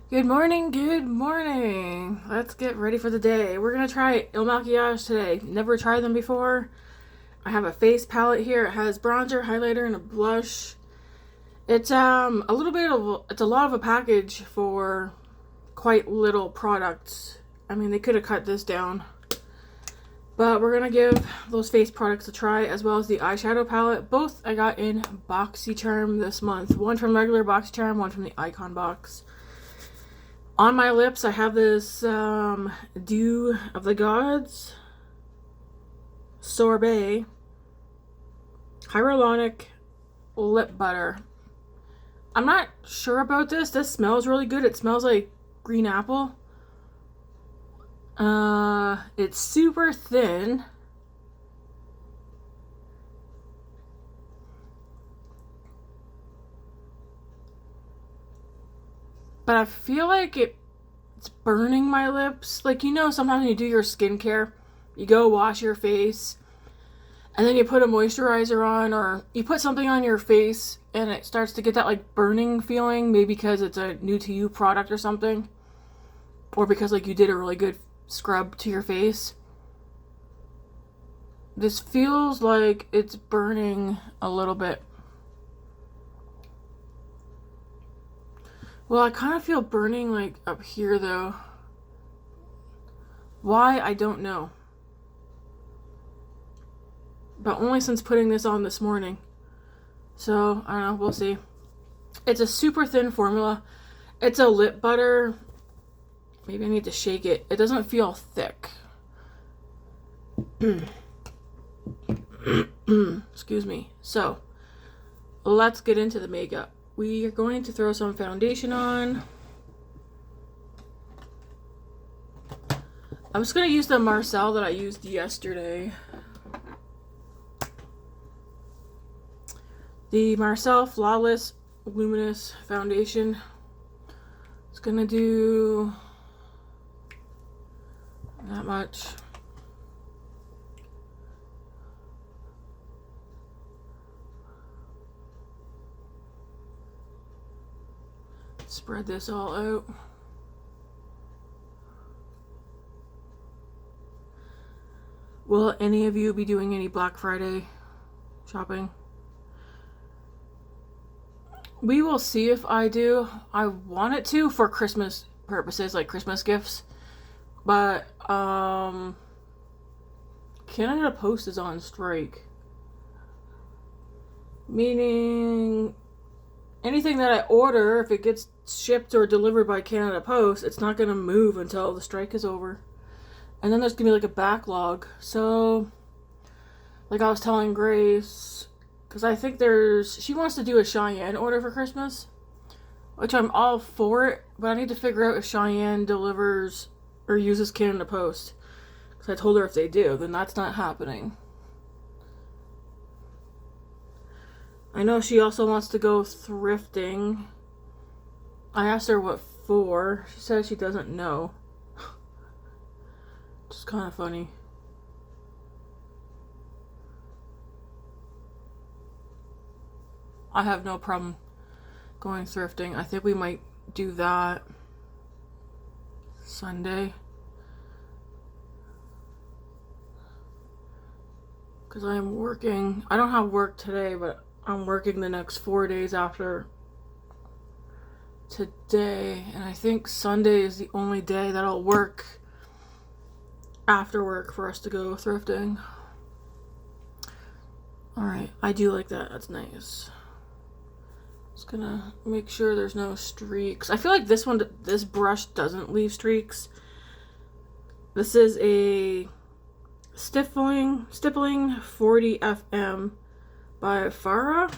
Good morning, good morning. Let's get ready for the day. We're gonna try Il Maquillage today. Never tried them before. I have a face palette here. It has bronzer, highlighter, and a blush. It's it's a lot of a package for quite little products. I mean, they could have cut this down. But we're gonna give those face products a try, as well as the eyeshadow palette. Both I got in Boxycharm this month. One from regular Boxycharm, one from the Icon box. On my lips, I have this Dew of the Gods Sorbet Hyaluronic Lip Butter. I'm not sure about this. This smells really good. It smells like green apple. It's super thin. But I feel like it's burning my lips. Like, sometimes when you do your skincare, you go wash your face, and then you put a moisturizer on, or you put something on your face, and it starts to get that, like, burning feeling, maybe because it's a new to you product or something. Or because, like, you did a really good scrub to your face. This feels like it's burning a little bit. Well, I kind of feel burning, like, up here, though. Why, I don't know. But only since putting this on this morning. So, I don't know, we'll see. It's a super thin formula. It's a lip butter. Maybe I need to shake it. It doesn't feel thick. Excuse me. So, let's get into the makeup. We are going to throw some foundation on. I'm just going to use the Marcel that I used yesterday. The Marcel Flawless Luminous Foundation. It's going to do that much. Spread this all out. Will any of you be doing any Black Friday shopping? We will see if I do. I want it to for Christmas purposes, like Christmas gifts. But, Canada Post is on strike. Meaning, anything that I order, if it gets shipped or delivered by Canada Post, it's not going to move until the strike is over. And then there's going to be like a backlog. So, like I was telling Grace, because I think she wants to do a Cheyenne order for Christmas, which I'm all for it, but I need to figure out if Cheyenne delivers or uses Canada Post. Because I told her if they do, then that's not happening. I know she also wants to go thrifting. I asked her what for. She said she doesn't know. Just kind of funny. I have no problem going thrifting. I think we might do that Sunday. Because I am working. I don't have work today, but I'm working the next 4 days after today. And I think Sunday is the only day that I'll work after work for us to go thrifting. Alright, I do like that. That's nice. Just gonna make sure there's no streaks. I feel like this brush doesn't leave streaks. This is a stippling 40 FM by Farah.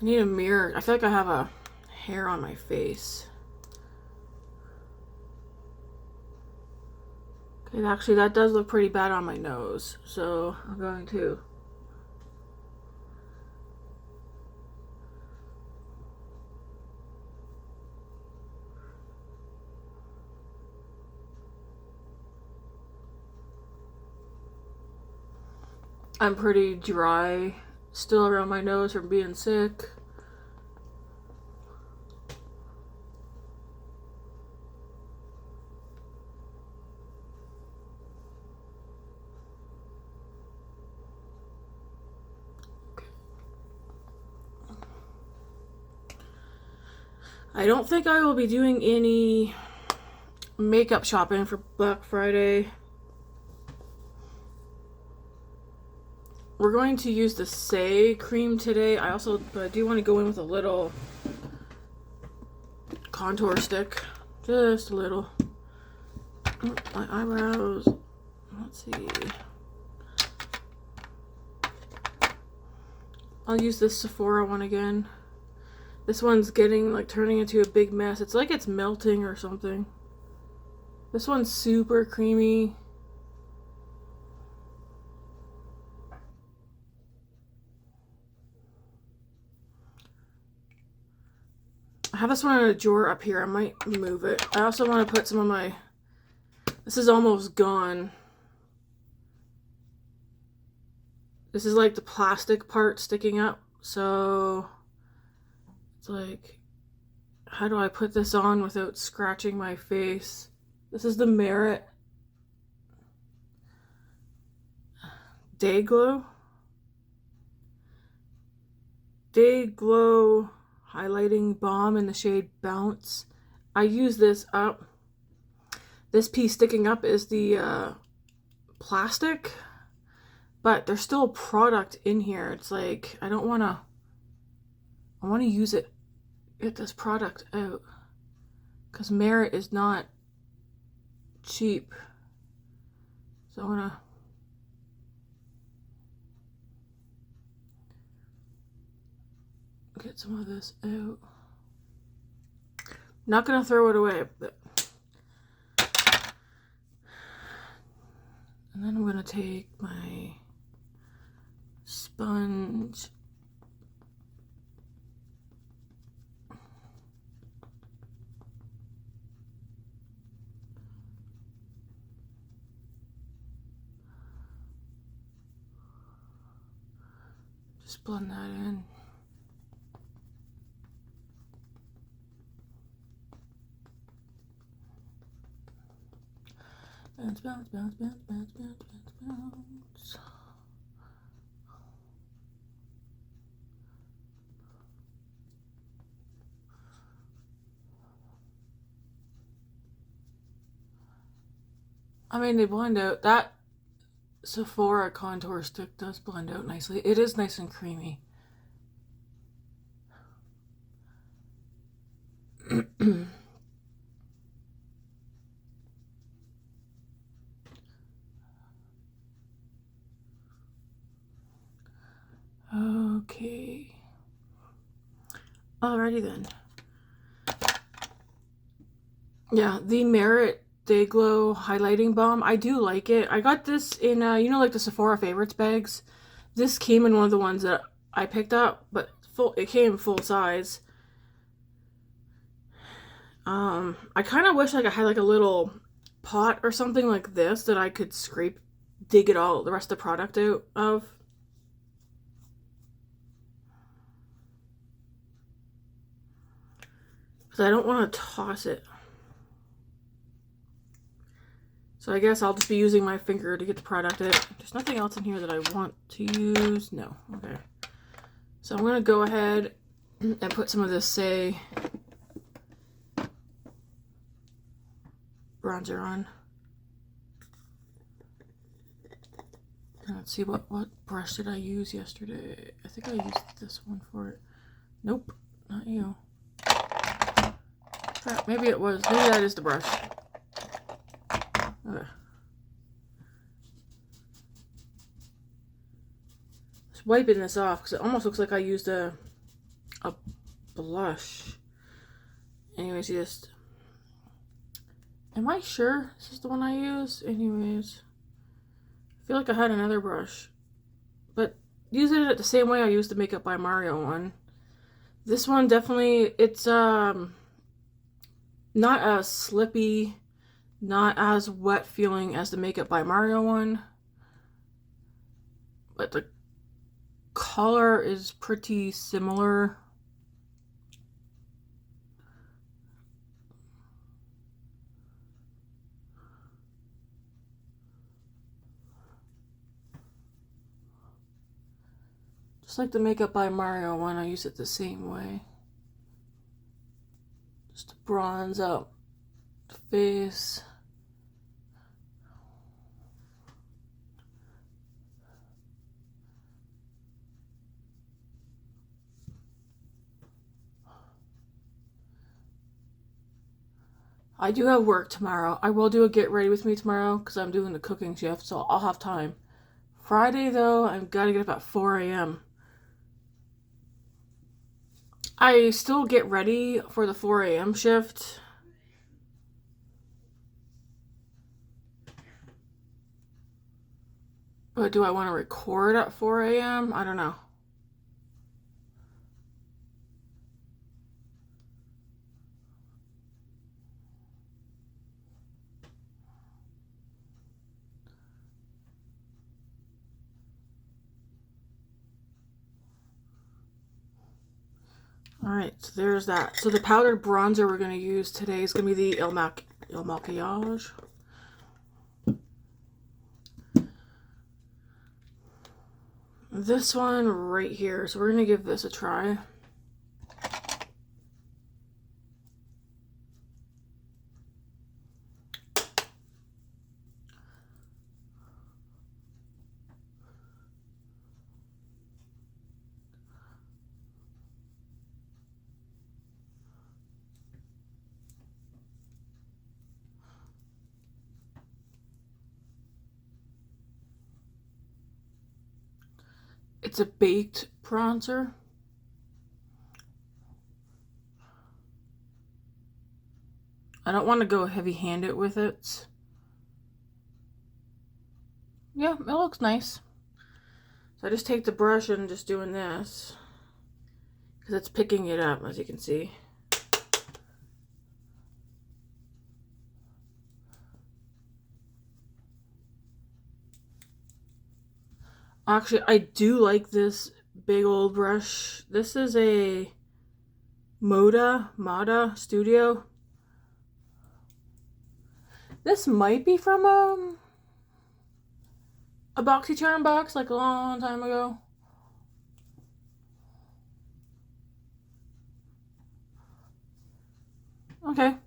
I need a mirror. I feel like I have a hair on my face. Okay, actually that does look pretty bad on my nose, so I'm going to I'm pretty dry still around my nose from being sick. I don't think I will be doing any makeup shopping for Black Friday. We're going to use the Say cream today. I do want to go in with a little contour stick. Just a little. Oh, my eyebrows. Let's see. I'll use this Sephora one again. This one's turning into a big mess. It's like it's melting or something. This one's super creamy. I have this one in a drawer up here. I might move it. I also want to put some of my... This is almost gone. This is like the plastic part sticking up. So it's like, how do I put this on without scratching my face? This is the Merit Day Glow Highlighting Balm in the shade Bounce. I use this up. This piece sticking up is the plastic, but there's still a product in here. It's like, I want to use it, get this product out, because Merit is not cheap. So I'm gonna get some of this out. Not gonna throw it away, but and then I'm gonna take my sponge. Just blend that in. Bounce, bounce, bounce, bounce, bounce, bounce, bounce, bounce. I mean, they blend out. That Sephora contour stick does blend out nicely. It is nice and creamy. Okay. Alrighty then. Yeah, the Merit Day Glow Highlighting Balm. I do like it. I got this in, you know, like the Sephora Favorites bags. This came in one of the ones that I picked up, but it came full size. I kind of wish like I had like a little pot or something like this that I could dig the rest of the product out of. Because I don't want to toss it. So I guess I'll just be using my finger to get the product out. There's nothing else in here that I want to use. No. Okay. So I'm going to go ahead and put some of this Say bronzer on. And let's see, what brush did I use yesterday? I think I used this one for it. Nope, not you. Crap, maybe it was. Maybe that is the brush. Okay. Just wiping this off because it almost looks like I used a blush. Anyways, just... Am I sure this is the one I use? Anyways. I feel like I had another brush. But using it the same way I used the Makeup by Mario one. This one definitely, it's not as slippy, not as wet feeling as the Makeup by Mario one. but the color is pretty similar. Just like the Makeup by Mario one, I use it the same way. Just to bronze out the face. I do have work tomorrow. I will do a get ready with me tomorrow because I'm doing the cooking shift, so I'll have time. Friday, though, I've got to get up at 4 a.m. I still get ready for the 4 a.m. shift. But do I want to record at 4 a.m.? I don't know. Alright, so there's that. So the powdered bronzer we're going to use today is going to be the Il Maquillage. This one right here. So we're going to give this a try. It's a baked bronzer. I don't want to go heavy-handed with it. Yeah, it looks nice. So I just take the brush and just doing this. Because it's picking it up, as you can see. Actually, I do like this big old brush. This is a Moda Studio. This might be from a Boxycharm box like a long time ago. Okay.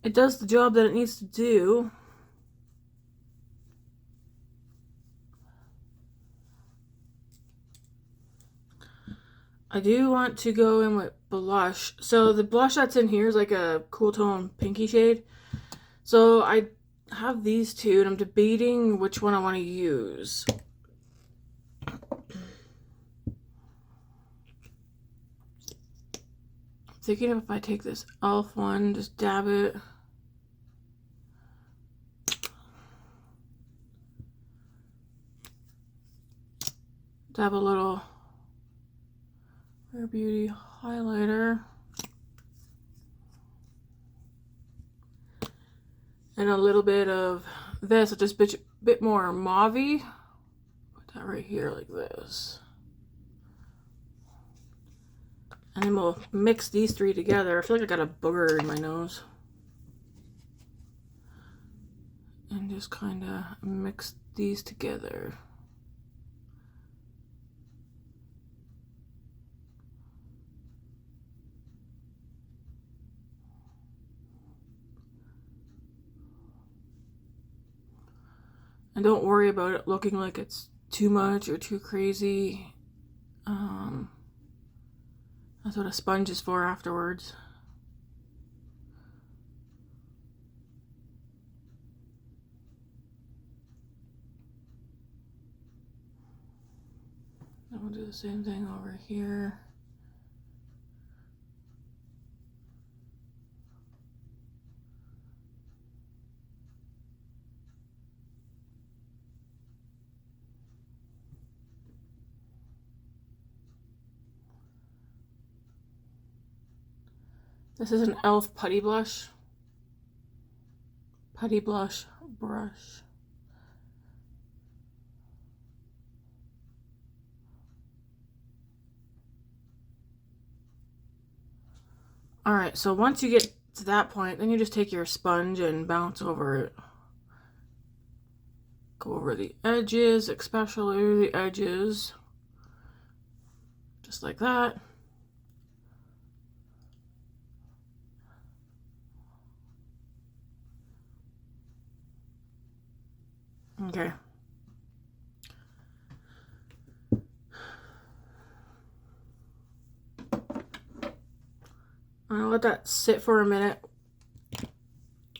It does the job that it needs to do. I do want to go in with blush. So the blush that's in here is like a cool tone pinky shade. So I have these two and I'm debating which one I want to use. I'm thinking if I take this e.l.f. one, just dab it. Dab a little Rare Beauty highlighter. And a little bit of this, just a bit more mauve-y. Put that right here like this. And then we'll mix these three together. I feel like I got a booger in my nose. And just kind of mix these together. And don't worry about it looking like it's too much or too crazy. That's what a sponge is for afterwards. And we'll do the same thing over here. This is an e.l.f. Putty Blush. Putty Blush brush. Alright, so once you get to that point, then you just take your sponge and bounce over it. Go over the edges, especially the edges. Just like that. Okay. I'll let that sit for a minute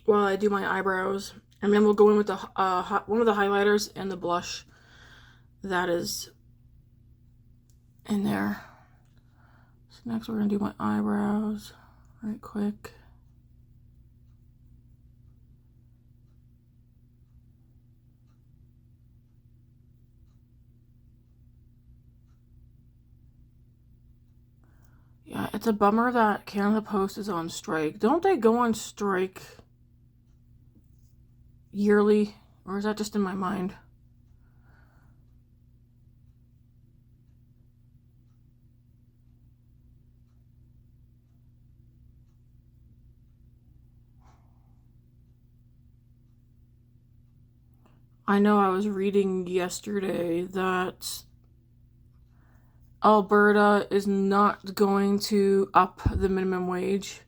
while I do my eyebrows. And then we'll go in with the one of the highlighters and the blush that is in there. So next we're going to do my eyebrows right quick. Yeah, it's a bummer that Canada Post is on strike. Don't they go on strike yearly? Or is that just in my mind? I know I was reading yesterday that Alberta is not going to up the minimum wage.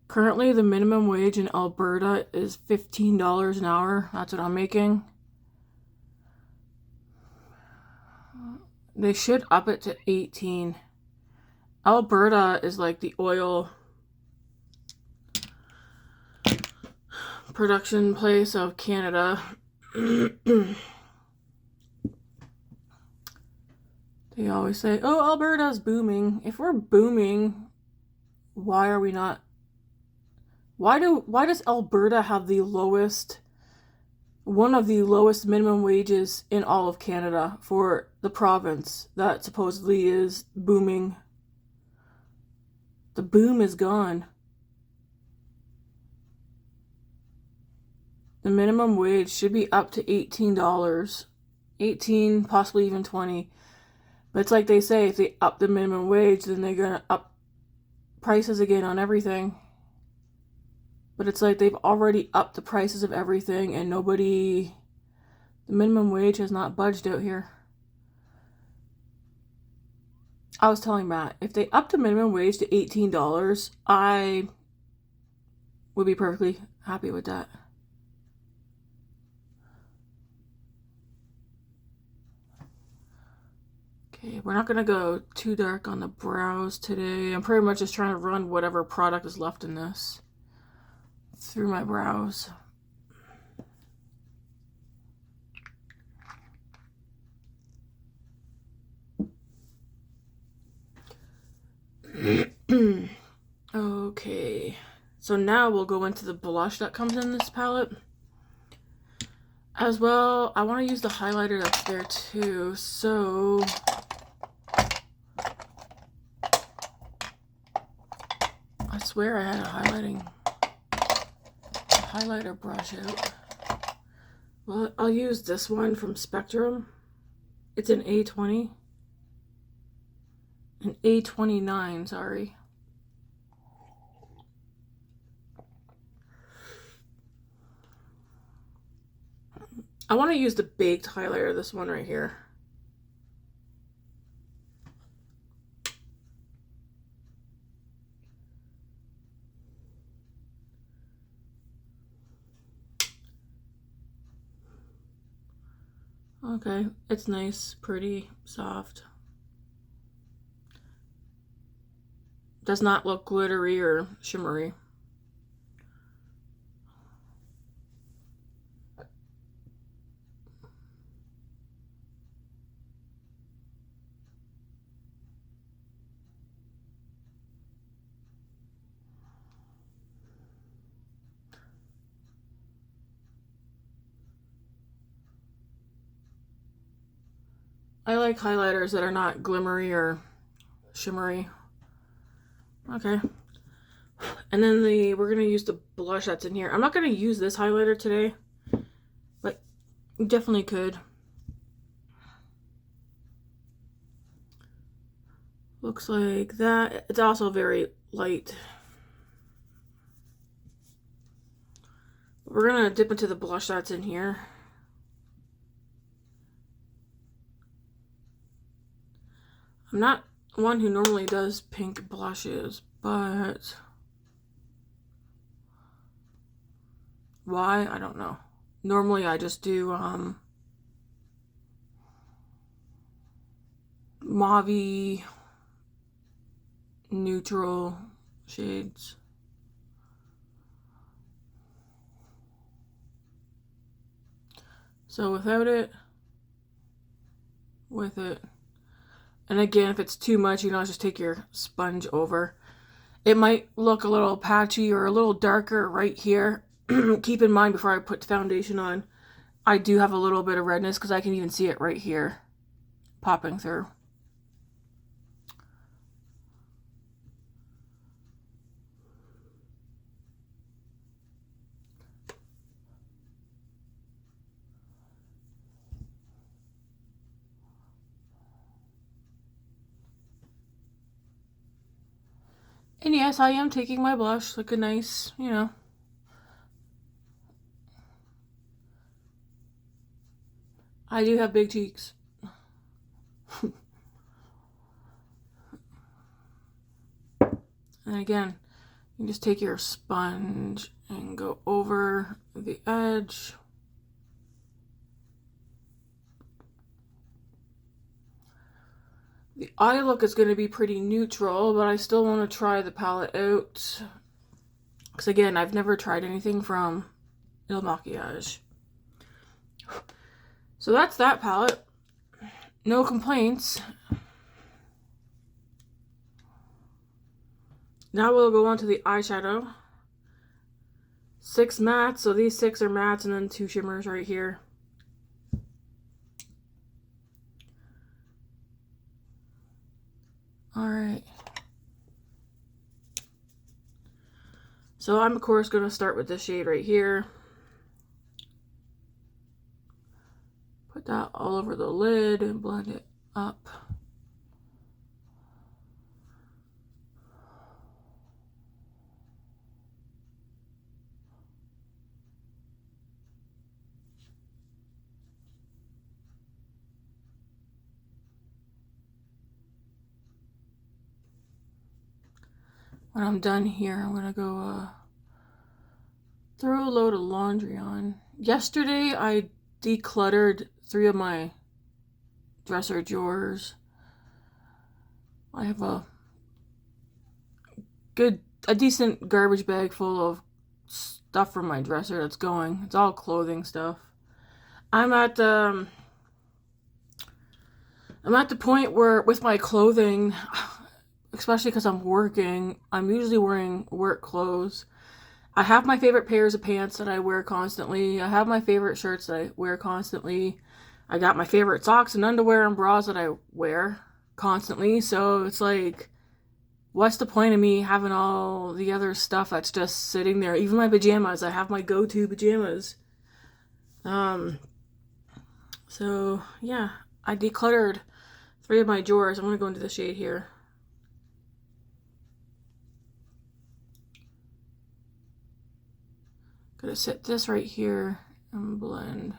Currently, the minimum wage in Alberta is $15 an hour. That's what I'm making. They should up it to 18. Alberta is like the oil production place of Canada. They always say, oh, Alberta's booming. If we're booming, why are we not? Why does Alberta have the lowest, one of the lowest minimum wages in all of Canada for the province that supposedly is booming? The boom is gone. The minimum wage should be up to $18. 18, possibly even 20. But it's like they say, if they up the minimum wage, then they're going to up prices again on everything. But it's like they've already upped the prices of everything and the minimum wage has not budged out here. I was telling Matt, if they upped the minimum wage to $18, I would be perfectly happy with that. Okay, we're not going to go too dark on the brows today. I'm pretty much just trying to run whatever product is left in this through my brows. Okay, so now we'll go into the blush that comes in this palette. As well, I want to use the highlighter that's there too, so I swear I had a highlighter brush out. Well, I'll use this one from Spectrum. It's an A20. An A29, sorry. I want to use the baked highlighter, this one right here. Okay, it's nice, pretty, soft. Does not look glittery or shimmery. I like highlighters that are not glimmery or shimmery. Okay. And then we're going to use the blush that's in here. I'm not going to use this highlighter today, but you definitely could. Looks like that. It's also very light. We're gonna dip into the blush that's in here. I'm not one who normally does pink blushes, but why? I don't know. Normally I just do mauve neutral shades. So without it, with it. And again, if it's too much, you know, just take your sponge over. It might look a little patchy or a little darker right here. Keep in mind before I put foundation on, I do have a little bit of redness because I can even see it right here popping through. And yes, I am taking my blush, like a nice, you know. I do have big cheeks. And again, you just take your sponge and go over the edge. The eye look is going to be pretty neutral, but I still want to try the palette out. Because again, I've never tried anything from Il Makiage. So that's that palette. No complaints. Now we'll go on to the eyeshadow. 6 mattes, so these 6 are mattes and then 2 shimmers right here. Alright. So I'm of course going to start with this shade right here. Put that all over the lid and blend it up. When I'm done here, I'm gonna go throw a load of laundry on. Yesterday, I decluttered 3 of my dresser drawers. I have a decent garbage bag full of stuff from my dresser that's going. It's all clothing stuff. I'm at the point where with my clothing, especially because I'm working, I'm usually wearing work clothes. I have my favorite pairs of pants that I wear constantly. I have my favorite shirts that I wear constantly. I got my favorite socks and underwear and bras that I wear constantly. So it's like, what's the point of me having all the other stuff that's just sitting there? Even my pajamas. I have my go-to pajamas. So yeah, I decluttered 3 of my drawers. I'm gonna go into the shade here. Gonna set this right here and blend.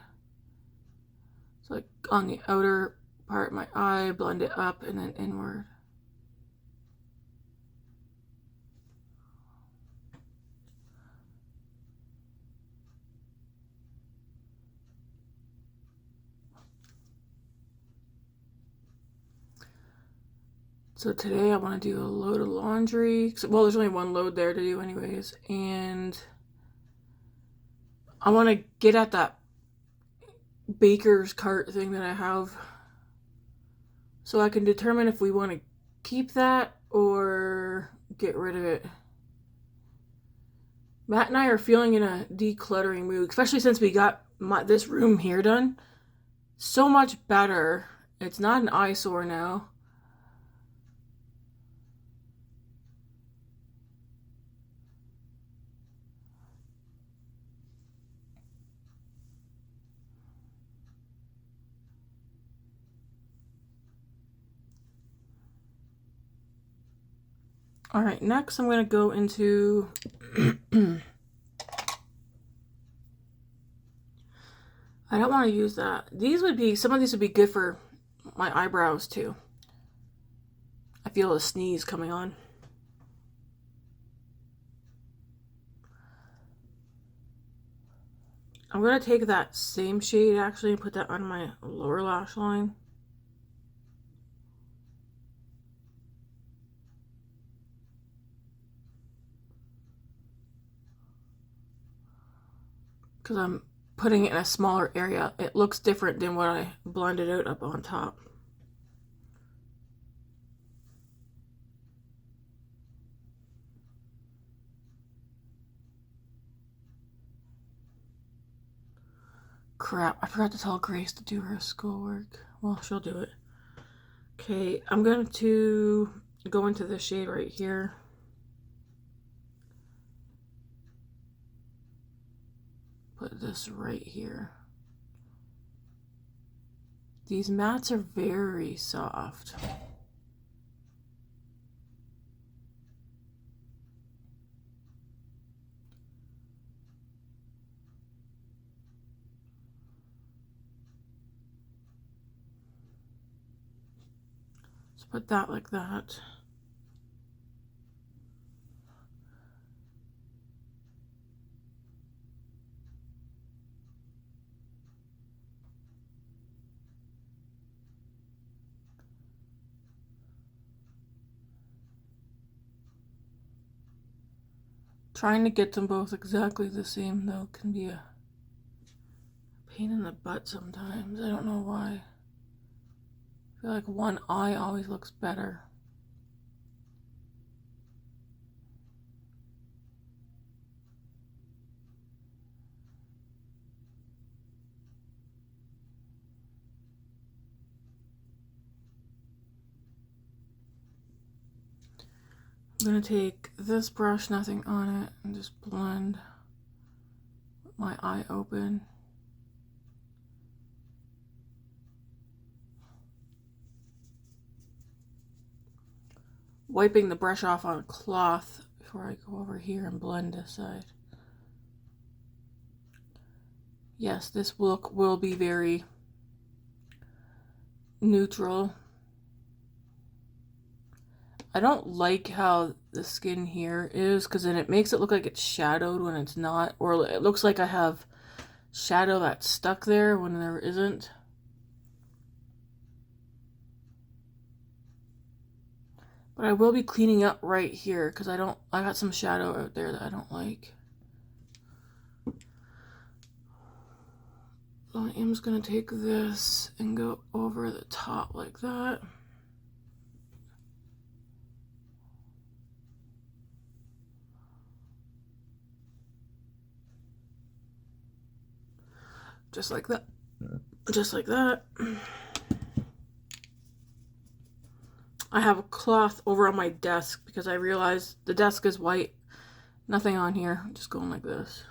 So like on the outer part of my eye, blend it up and then inward. So today I want to do a load of laundry. Well, there's only one load there to do anyways. And I want to get at that baker's cart thing that I have. So I can determine if we want to keep that or get rid of it. Matt and I are feeling in a decluttering mood, especially since we got this room here done. So much better. It's not an eyesore now. All right, next I'm going to go into I don't want to use that. Some of these would be good for my eyebrows too. I feel a sneeze coming on. I'm going to take that same shade actually and put that on my lower lash line. Because I'm putting it in a smaller area. It looks different than what I blended out up on top. Crap, I forgot to tell Grace to do her schoolwork. Well, she'll do it. Okay, I'm going to go into this shade right here. Put this right here. These mats are very soft. Let's put that like that. Trying to get them both exactly the same though can be a pain in the butt sometimes. I don't know why. I feel like one eye always looks better. I'm going to take this brush, nothing on it, and just blend with my eye open. Wiping the brush off on a cloth before I go over here and blend this side. Yes, this look will be very neutral. I don't like how the skin here is because then it makes it look like it's shadowed when it's not, or it looks like I have shadow that's stuck there when there isn't. But I will be cleaning up right here because I got some shadow out there that I don't like. So I am just going to take this and go over the top like that. Just like that. Just like that. I have a cloth over on my desk because I realized the desk is white. Nothing on here. I'm just going like this.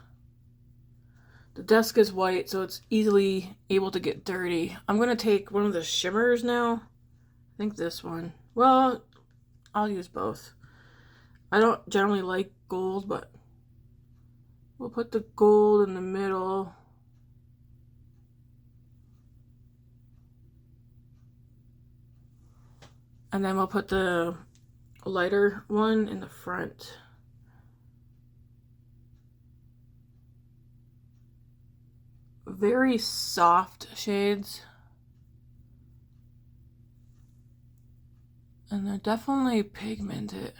The desk is white, so it's easily able to get dirty. I'm going to take one of the shimmers now. I think this one. Well, I'll use both. I don't generally like gold, but we'll put the gold in the middle. And then we'll put the lighter one in the front. Very soft shades. And they're definitely pigmented.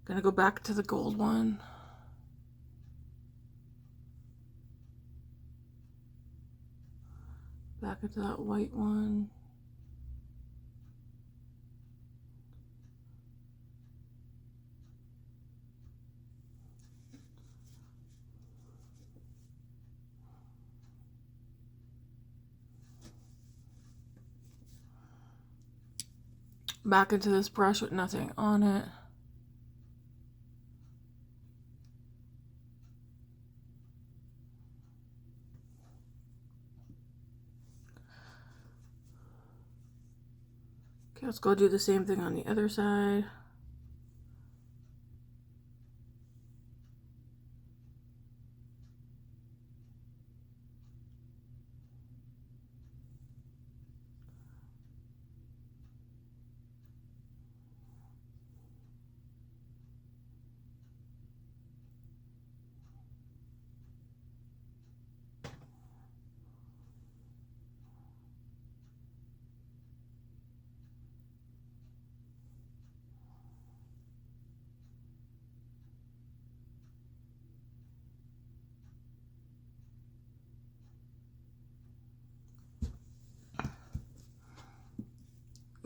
Gonna go back to the gold one. Back into that white one. Back into this brush with nothing on it. Okay, let's go do the same thing on the other side.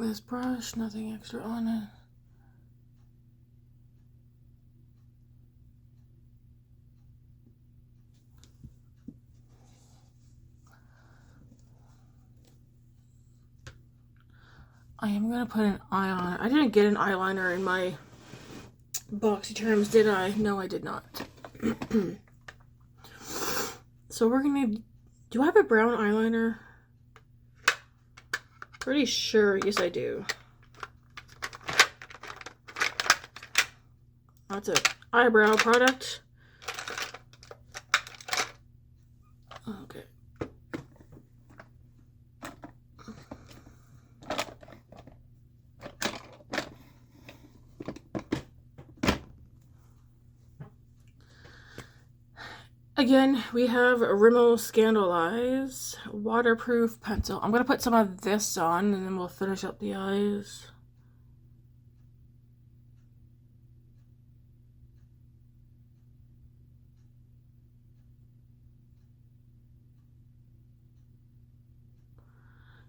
this brush, nothing extra on it. I am going to put an eye on it. I didn't get an eyeliner in my Boxycharms, did I? No, I did not. So we're going to... Do I have a brown eyeliner? Pretty sure. Yes, I do. That's an eyebrow product. Okay. Again, we have Rimmel Scandaleyes waterproof pencil. I'm going to put some of this on and then we'll finish up the eyes.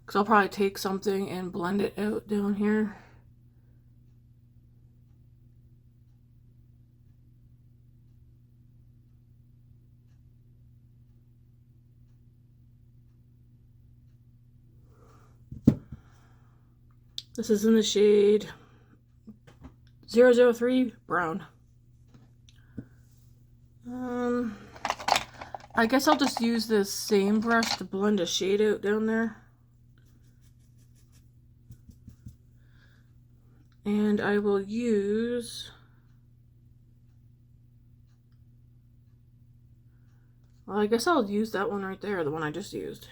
Because I'll probably take something and blend it out down here. This is in the shade 003 Brown. I guess I'll just use this same brush to blend a shade out down there. And I will use... Well, I guess I'll use that one right there, the one I just used.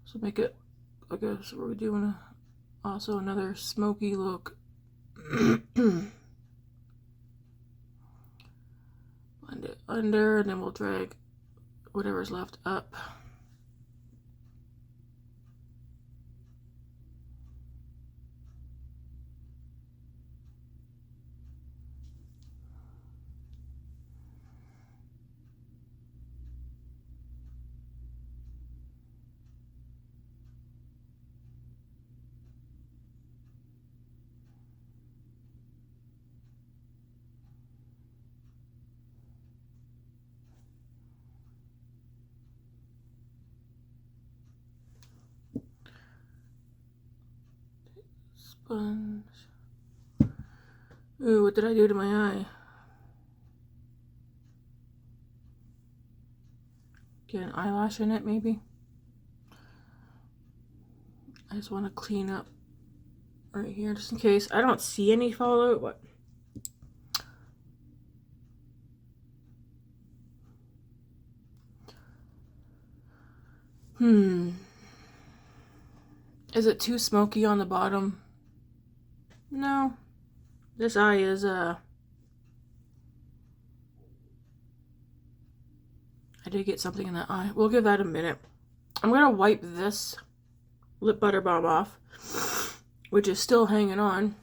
So make it, I guess we're doing also another smoky look. Blend it under, and then we'll drag whatever's left up. Sponge. Ooh, what did I do to my eye? Get an eyelash in it, maybe? I just want to clean up right here, just in case. I don't see any fallout, but... Is it too smoky on the bottom? No. This eye is, I did get something in that eye. We'll give that a minute. I'm going to wipe this lip butter balm off, which is still hanging on.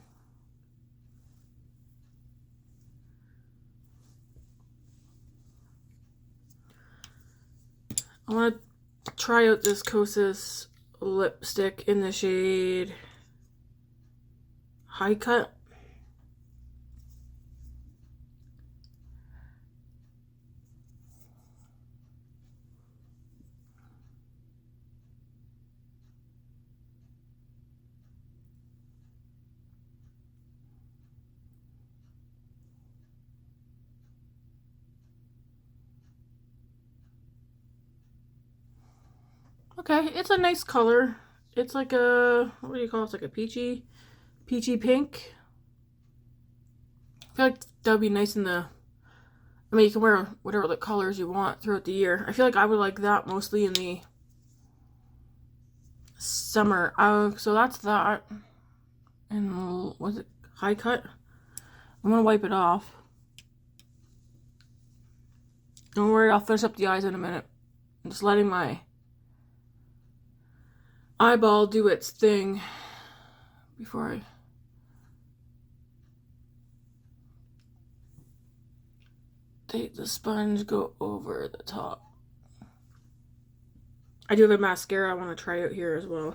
I want to try out this Kosas lipstick in the shade High Cut. Okay, it's a nice color. It's like a, what do you call it? It's like a peachy pink. I feel like that would be nice in the, I mean, you can wear whatever the colors you want throughout the year. I feel like I would like that mostly in the summer. So that's that. And was it High Cut? I'm gonna wipe it off. Don't worry, I'll finish up the eyes in a minute. I'm just letting my eyeball do its thing before I take the sponge, go over the top. I do have a mascara I want to try out here as well.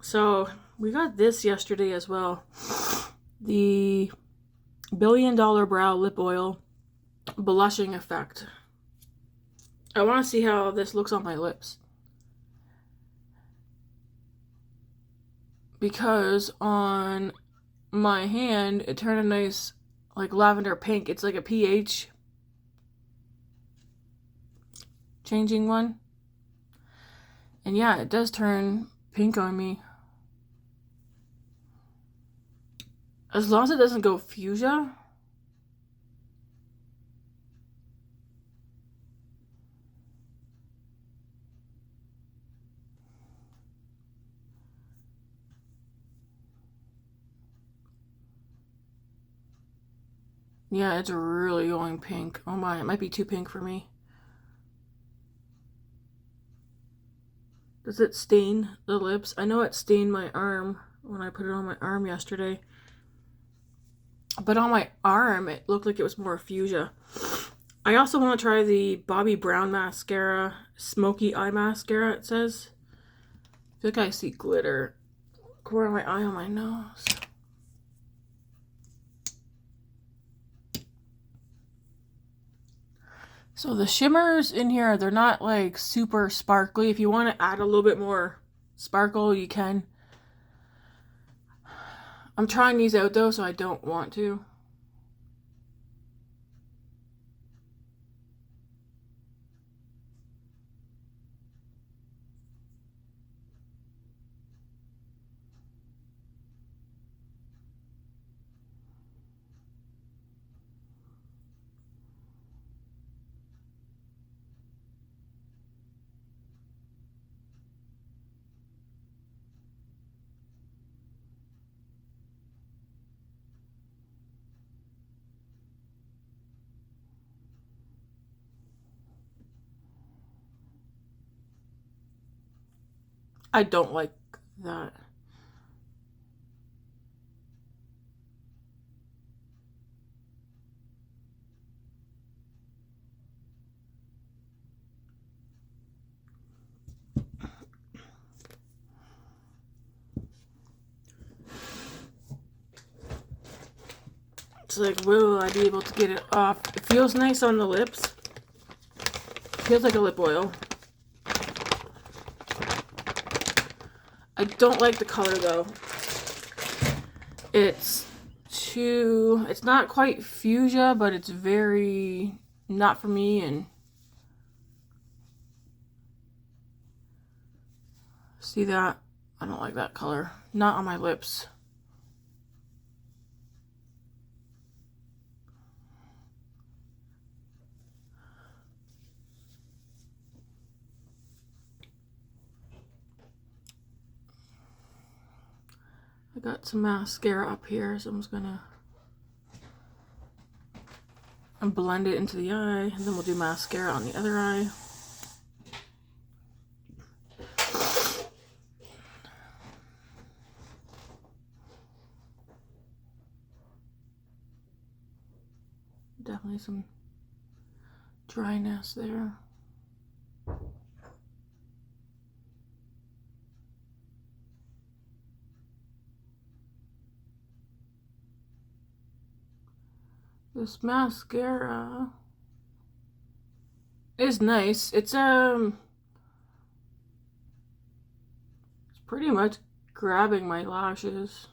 So we got this yesterday as well. The $1 Billion Brow Lip Oil Blushing Effect. I want to see how this looks on my lips. Because on my hand, it turned a nice, like, lavender pink. It's like a pH changing one. And yeah, it does turn pink on me. As long as it doesn't go fuchsia. Yeah, it's really going pink. Oh my, it might be too pink for me. Does it stain the lips? I know it stained my arm when I put it on my arm yesterday. But on my arm, it looked like it was more fuchsia. I also want to try the Bobbi Brown mascara, Smoky Eye Mascara, it says. I feel like I see glitter. Corner of my eye on my nose. So the shimmers in here, they're not like super sparkly. If you want to add a little bit more sparkle, you can. I'm trying these out though, so I don't want to. I don't like that. It's like, will I be able to get it off? It feels nice on the lips. It feels like a lip oil. I don't like the color though. It's not quite fuchsia, but it's very not for me. And see that? I don't like that color. Not on my lips. I got some mascara up here, so I'm just gonna blend it into the eye, and then we'll do mascara on the other eye. Definitely some dryness there. This mascara is nice. It's pretty much grabbing my lashes.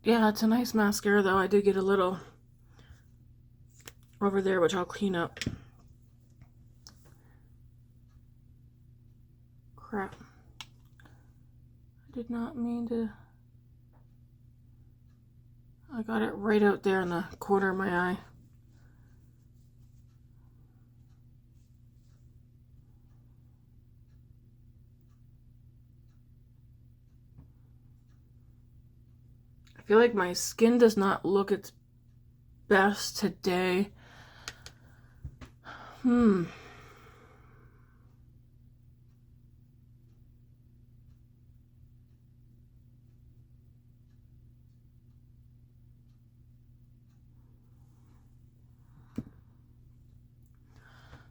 Yeah, it's a nice mascara though. I did get a little over there, which I'll clean up. Crap. I did not mean to. I got it right out there in the corner of my eye. I feel like my skin does not look its best today.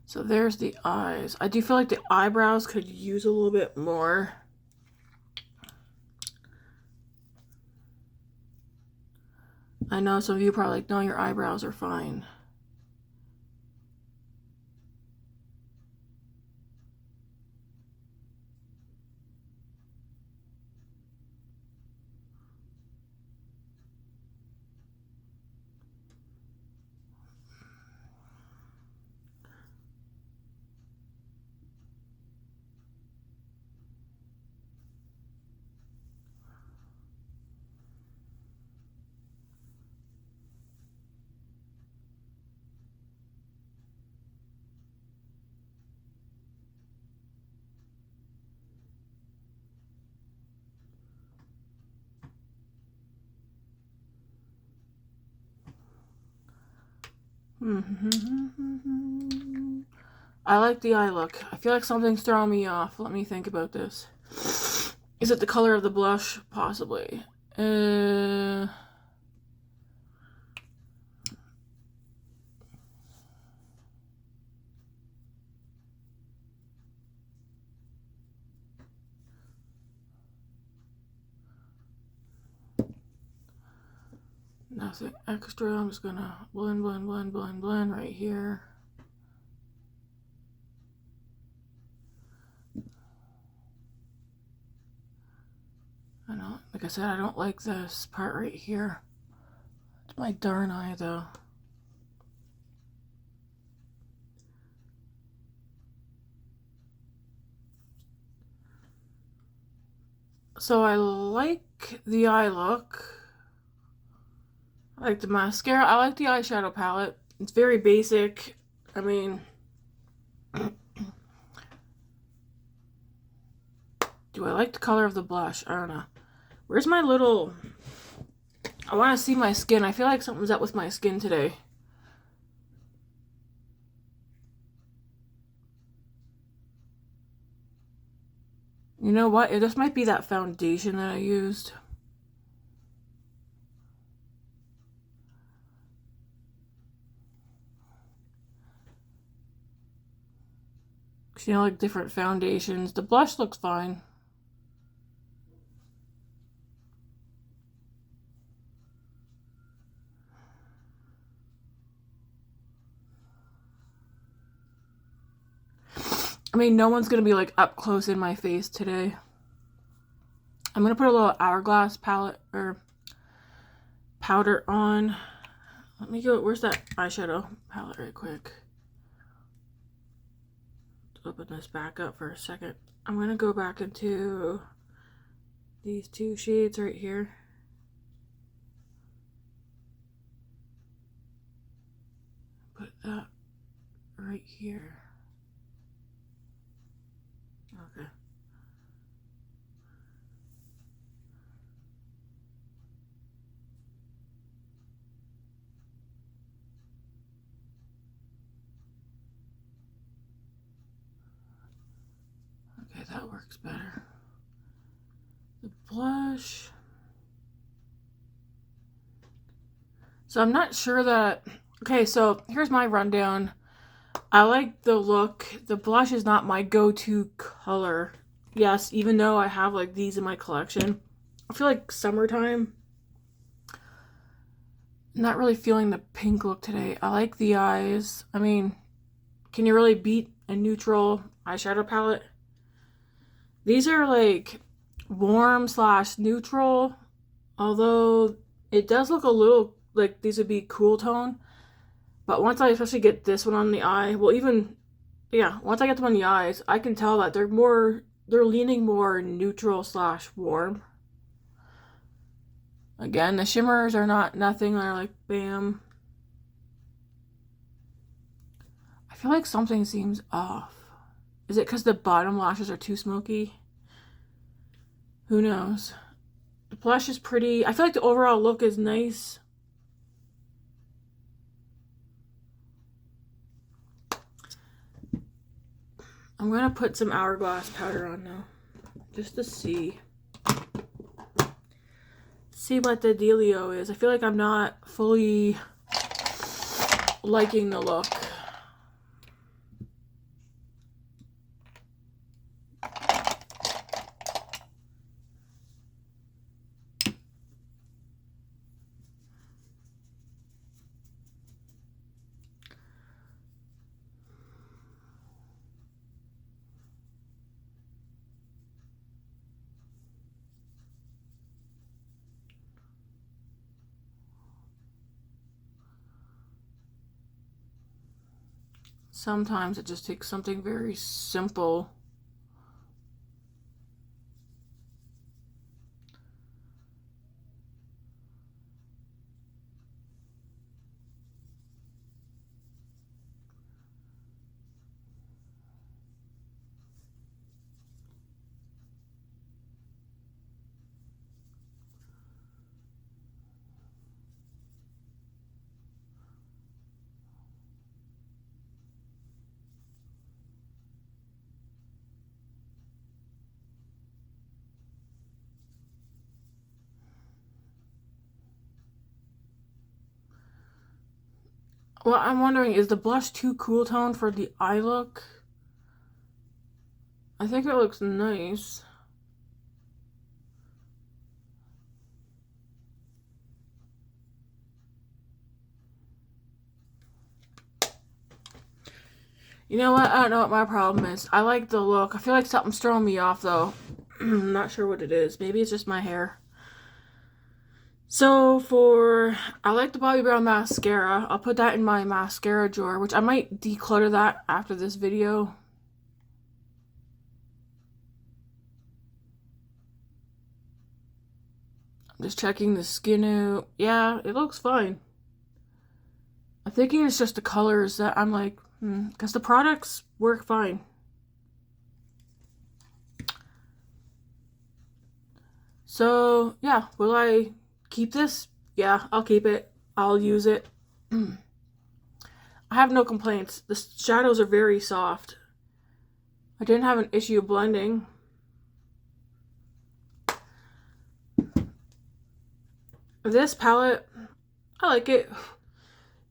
So there's the eyes. I do feel like the eyebrows could use a little bit more. I know some of you are probably like, no, your eyebrows are fine. I like the eye look. I feel like something's throwing me off. Let me think about this. Is it the color of the blush? Possibly. Nothing extra. I'm just gonna blend right here. I know, like I said, I don't like this part right here. It's my darn eye though. So I like the eye look. I like the mascara. I like the eyeshadow palette. It's very basic. I mean, do I like the color of the blush? I don't know. Where's my little... I want to see my skin. I feel like something's up with my skin today. You know what? This might be that foundation that I used. You know, like different foundations. The blush looks fine. I mean, no one's gonna be like up close in my face today. I'm gonna put a little Hourglass palette or powder on. Let me go. Where's that eyeshadow palette right quick? Open this back up for a second. I'm gonna go back into these two shades right here. Put that right here. Okay. Okay, that works better. The blush. So I'm not sure that... Okay, so here's my rundown. I like the look. The blush is not my go-to color. Yes, even though I have like these in my collection. I feel like summertime. Not really feeling the pink look today. I like the eyes. I mean, can you really beat a neutral eyeshadow palette? These are like warm / neutral. Although it does look a little like these would be cool tone. But once I especially get this one on the eye, well, even, yeah, once I get them on the eyes, I can tell that they're leaning more neutral / warm. Again, the shimmers are nothing. They're like, bam. I feel like something seems off. Is it because the bottom lashes are too smoky? Who knows? The blush is pretty. I feel like the overall look is nice. I'm going to put some Hourglass powder on now. Just to see what the dealio is. I feel like I'm not fully liking the look. Sometimes it just takes something very simple. Well, I'm wondering, is the blush too cool tone for the eye look? I think it looks nice. You know what? I don't know what my problem is. I like the look. I feel like something's throwing me off, though. I'm not sure what it is. Maybe it's just my hair. So I like the Bobbi Brown mascara. I'll put that in my mascara drawer, which I might declutter that after this video. I'm just checking the skin out. Yeah, it looks fine. I'm thinking it's just the colors that I'm like, because the products work fine. So, yeah, will I keep this? Yeah, I'll keep it. I'll use it. I have no complaints. The shadows are very soft. I didn't have an issue blending. This palette, I like it.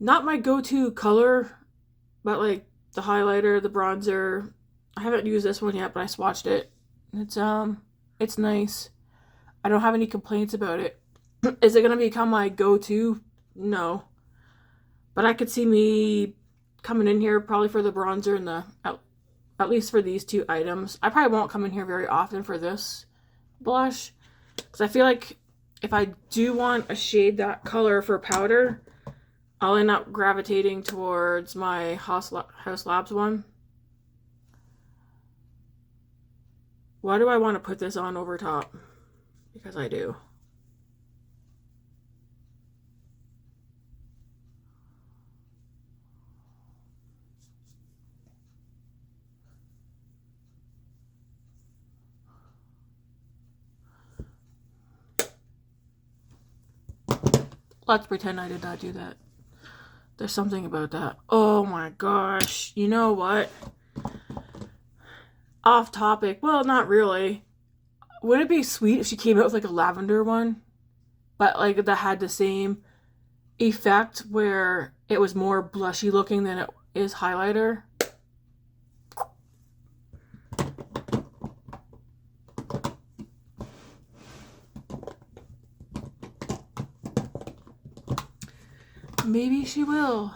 Not my go-to color, but like the highlighter, the bronzer. I haven't used this one yet, but I swatched it. It's nice. I don't have any complaints about it. Is it gonna become my go-to? No. But I could see me coming in here probably for the bronzer and at least for these two items. I probably won't come in here very often for this blush, because I feel like if I do want a shade that color for powder, I'll end up gravitating towards my Haus Labs one. Why do I want to put this on over top? Because I do. Let's pretend I did not do that. There's something about that. Oh my gosh. You know what? Off topic. Well, not really. Wouldn't it be sweet if she came out with like a lavender one? But like that had the same effect where it was more blushy looking than it is highlighter. Maybe she will.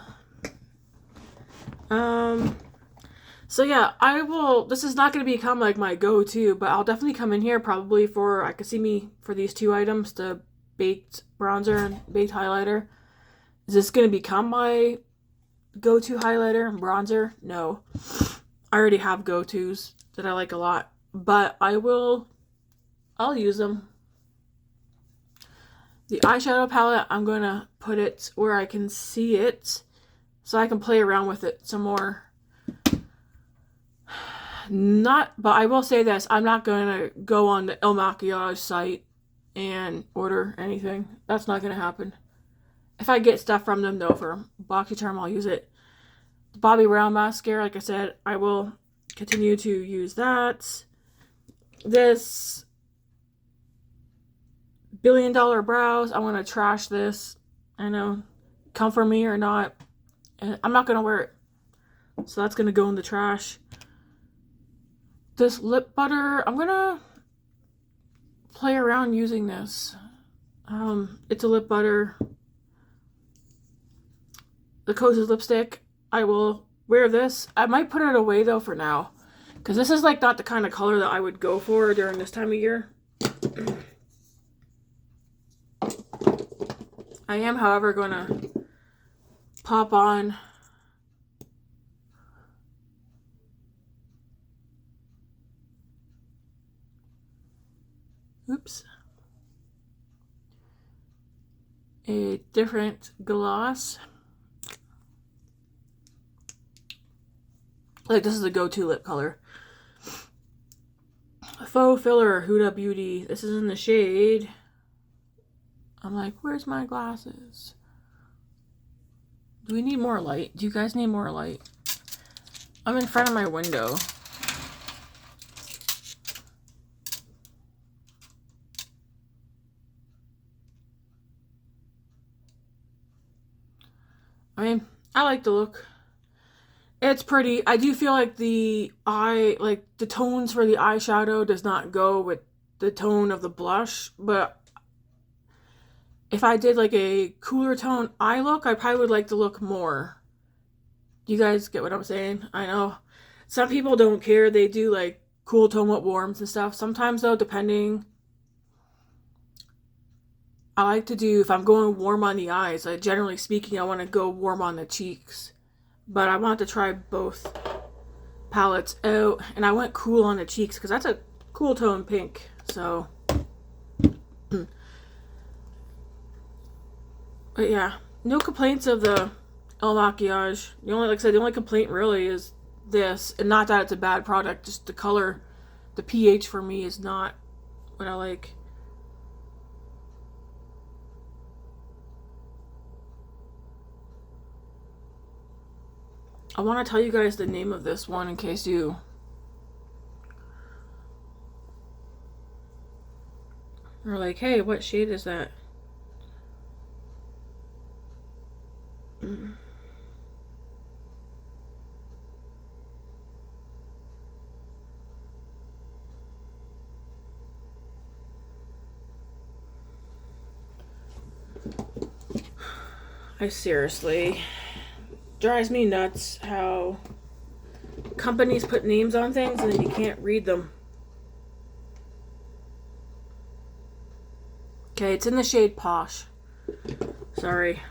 So yeah, I will, this is not going to become like my go-to, but I'll definitely come in here probably for, I could see me for these two items, the baked bronzer and baked highlighter. Is this going to become my go-to highlighter and bronzer? No. I already have go-tos that I like a lot, but I'll use them. The eyeshadow palette, I'm going to put it where I can see it so I can play around with it some more. But I will say this, I'm not going to go on the Il Makiage site and order anything. That's not going to happen. If I get stuff from them, though, for Boxycharm, I'll use it. The Bobbi Brown mascara, like I said, I will continue to use that. This $1 billion brows, I want to trash this. I know, come for me or not. And I'm not going to wear it. So that's going to go in the trash. This lip butter, I'm going to play around using this. It's a lip butter. The Kosas lipstick. I will wear this. I might put it away though for now. Because this is like not the kind of color that I would go for during this time of year. I am, however, going to pop on a different gloss. Like, this is a go-to lip color. Faux Filler Huda Beauty. This is in the shade. I'm like, where's my glasses? Do we need more light? Do you guys need more light? I'm in front of my window. I mean, I like the look. It's pretty. I do feel like the tones for the eyeshadow does not go with the tone of the blush, but if I did like a cooler tone eye look, I probably would like to look more. You guys get what I'm saying? I know some people don't care. They do like cool tone with warms and stuff. Sometimes though, depending, I like to do, if I'm going warm on the eyes, like generally speaking, I want to go warm on the cheeks. But I want to try both palettes out. And I went cool on the cheeks because that's a cool tone pink. So, but yeah, no complaints of the Il Makiage. The only, like I said, the only complaint really is this. And not that it's a bad product, just the color, the pH for me is not what I like. I want to tell you guys the name of this one in case you are like, hey, what shade is that? I seriously, drives me nuts how companies put names on things and then you can't read them. Okay, it's in the shade Posh. Sorry.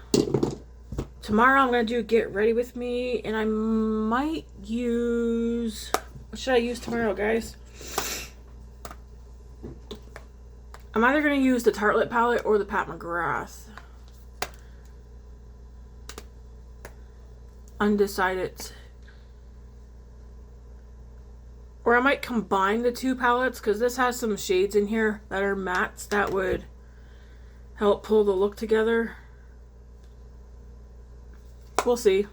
Tomorrow I'm going to do Get Ready With Me, and I might use... What should I use tomorrow, guys? I'm either going to use the Tartelette palette or the Pat McGrath. Undecided. Or I might combine the two palettes because this has some shades in here that are mattes that would help pull the look together. We'll see.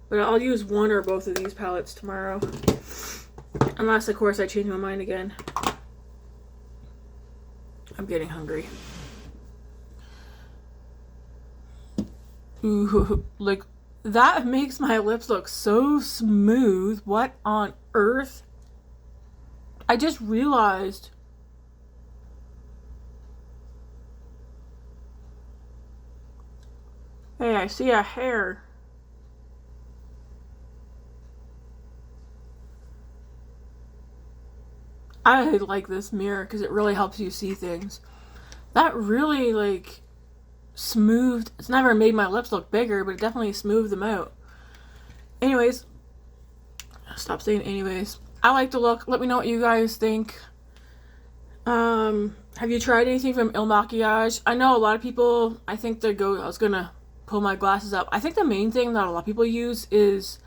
But I'll use one or both of these palettes tomorrow. Unless, of course, I change my mind again. I'm getting hungry. Ooh, like... That makes my lips look so smooth. What on earth? I just realized. Hey, I see a hair. I like this mirror because it really helps you see things. That really, like... smoothed. It's never made my lips look bigger, but it definitely smoothed them out. Anyways, stop saying anyways. I like the look. Let me know what you guys think. Have you tried anything from Il Makiage? I know a lot of people, I think I was gonna pull my glasses up. I think the main thing that a lot of people use is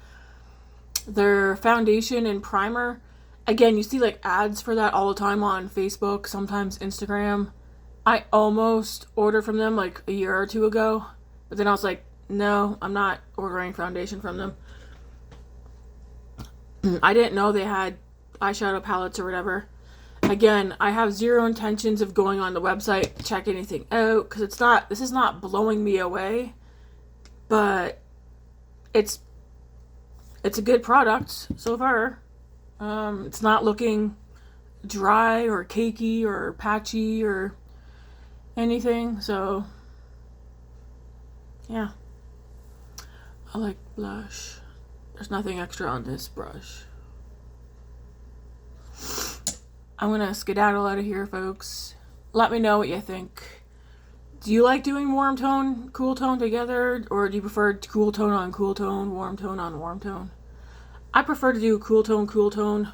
their foundation and primer. Again, you see like ads for that all the time on Facebook, sometimes Instagram. I almost ordered from them like a year or two ago, but then I was like, no, I'm not ordering foundation from them. I didn't know they had eyeshadow palettes or whatever. Again, I have zero intentions of going on the website to check anything out because this is not blowing me away, but it's a good product so far. It's not looking dry or cakey or patchy or anything, so yeah. I like blush. There's nothing extra on this brush. I'm gonna skedaddle out of here, folks. Let me know what you think. Do you like doing warm tone, cool tone together, or do you prefer cool tone on cool tone, warm tone on warm tone? I prefer to do cool tone, cool tone.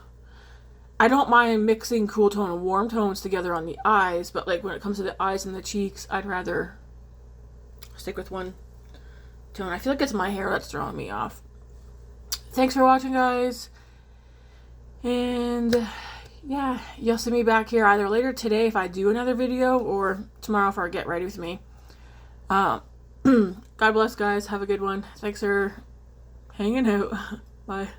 I don't mind mixing cool tone and warm tones together on the eyes, but like when it comes to the eyes and the cheeks, I'd rather stick with one tone. I feel like it's my hair that's throwing me off. Thanks for watching, guys. And yeah, you'll see me back here either later today if I do another video or tomorrow if I get ready with me. God bless, guys. Have a good one. Thanks for hanging out. Bye.